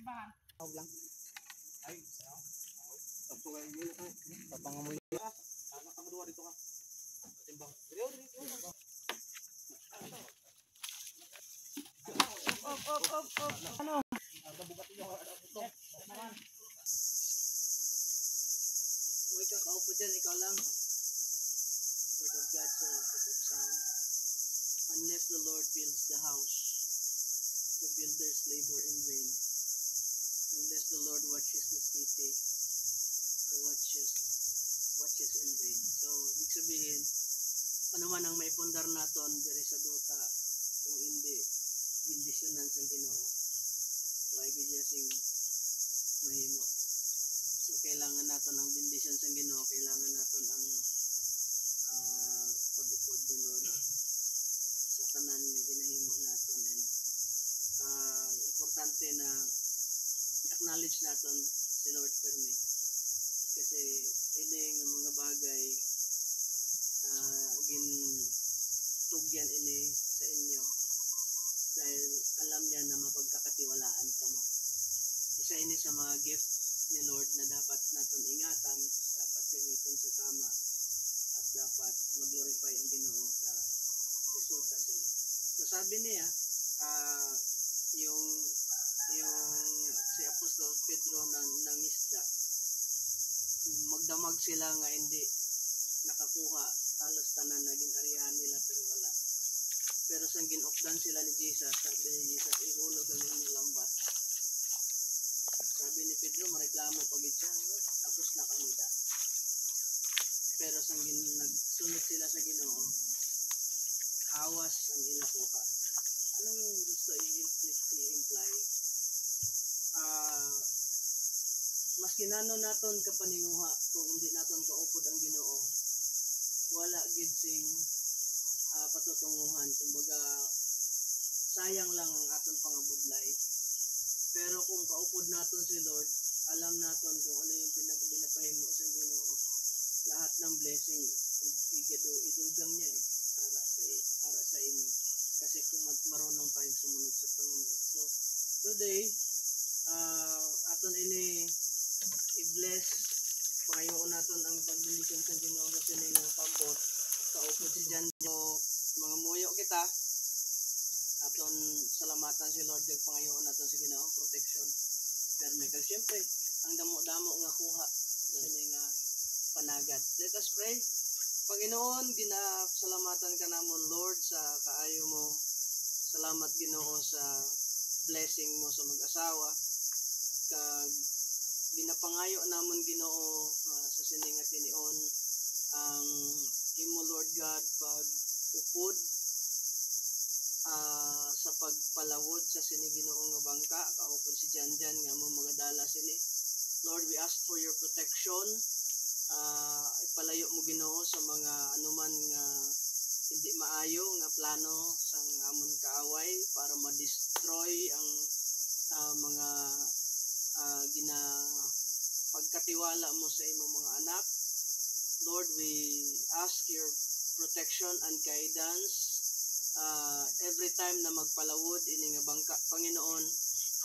Tawag lang. Ay, tapos kayo yun. Papangamoy. Tama ka maduwa dito ka. Timbang. Dito. Ano? Huwag ka kaupo dyan, ikaw lang. Word of God sa book of Psalm. Unless the Lord builds the house, the builders labor in vain. Unless the Lord watches the city, the watches in vain. So, ibig sabihin, ano man ang maipundar naton diri sa duta, kung hindi bindisyonan sa Ginoo, why gid sing mahimo. So, kailangan natin ang bendisyon sa Ginoo, kailangan natin ang pag-upod ni Lord sa tanan nga ginahimo natin. And importante na i-acknowledge natin si Lord Perme, kasi ini nga mga bagay gintugyan ini sa inyo dahil alam niya na mapagkakatiwalaan ka mo. Isa ini sa mga gift ni Lord na dapat natin ingatan, dapat gamitin sa tama, at dapat mag-glorify ang Ginoo sa resulta sa inyo. So sabi niya, yung si Apostol Pedro ng isda, magdamag sila nga hindi nakakuha, halos tanan naging arihan nila pero wala. Pero sang ginupdan sila ni Jesus, sabi ni Jesus, ihulog ang inyong lambat. Sabi ni Pedro, mareklamo pagid siya, tapos nakamida. Pero sang nagsunod sila sa Ginoo, awas ang ilakuha. Anong gusto i-imply? Mas kinano naton kapaninguha kung hindi naton kaupod ang Ginoo, wala gid sing patutunguhan. Kumbaga, sayang lang ang aton pangabudlay. Pero kung kaupod naton si Lord, alam naton kung ano yung pinapahimo sa Ginoo. Lahat ng blessing idugang niya ara sa inyo. Kasi kung marunong pa yung sumunod sa Panginoon. So today, aton ini i-bless, pangayoon naton ang pagbendisyon sa Ginoo sa sining pabot. Kaupod si Janjo, mga muyo kita. Aton salamatan si Lord kag pangayoon naton sa Ginoo protection. Pero kag syempre ang damo-damo nga kuha sining panagat. Let us pray. Panginoon, ginasalamatan ka namon Lord sa kaayo mo. Salamat Ginoo sa blessing mo sa mag-asawa. Kag ginapangayo namon Ginoo sa sining nga tinion ang imo Lord God pag upod sa pagpalawod sa sining Ginoo nga bangka, kaupod si Janjan nga mo magadala sini. Lord, we ask for your protection. Ipalayo mo Ginoo sa mga anuman nga hindi maayo nga plano sang amon kaaway para ma-destroy ang mga pagkatiwala mo sa imong mga anak. Lord, we ask your protection and guidance every time na magpalawod ini nga bangka. Panginoon,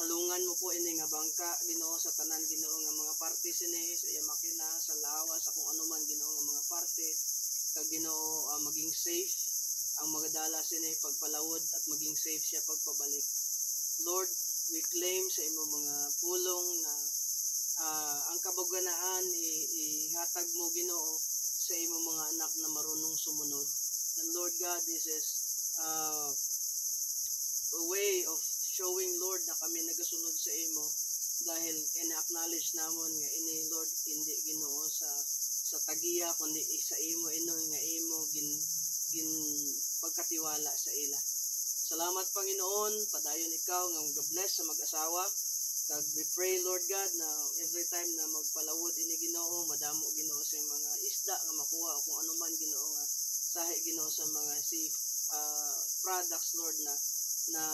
halungan mo po ini nga bangka Ginoo sa tanan Ginoo nga mga parte sini, sa iya makina, sa lawas, kung ano man Ginoo nga mga parte, kag Ginoo maging safe ang magadala sini pagpalawod at maging safe siya pagpabalik. Lord, we claim sa imong mga pulong na ang kabuganaan ihatag mo Ginoo sa imong mga anak na marunong sumunod. And Lord God, this is a way of showing Lord na kami nagasunod sa imo dahil ina-acknowledge namon nga ini Lord hindi Ginoo sa tagiya kundi sa imo ino nga imo gin pagkatiwala sa ila. Salamat Panginoon, padayon ikaw nga mag-bless sa mag-asawa. Kag we pray Lord God na every time na magpalawod ini Ginoo, madamo Ginoo sa mga isda nga makuha o kung ano man Ginoo nga sahi Ginoo sa mga products Lord na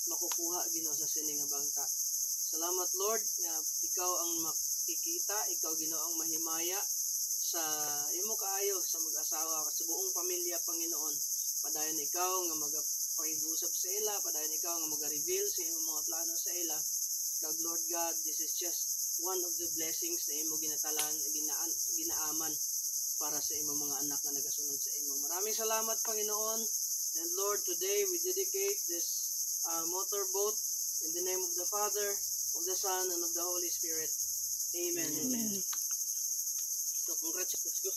makukuha Ginoo sa sining nga bangka. Salamat Lord nga ikaw ang makikita, ikaw Ginoo ang mahimaya sa imo kaayo sa mag-asawa sa buong pamilya Panginoon. Padayon ikaw nga magpakig-usap sa ila, padayon ikaw nga mag-reveal sa imong mga plano sa ila Kag Lord God, this is just one of the blessings na imo ginatalan, ginaaman para sa imong mga anak na nagasunod sa imo. Maraming salamat, Panginoon. And Lord, today we dedicate this motorboat in the name of the Father, of the Son, and of the Holy Spirit. Amen. Amen. So, congratulations. Let's go.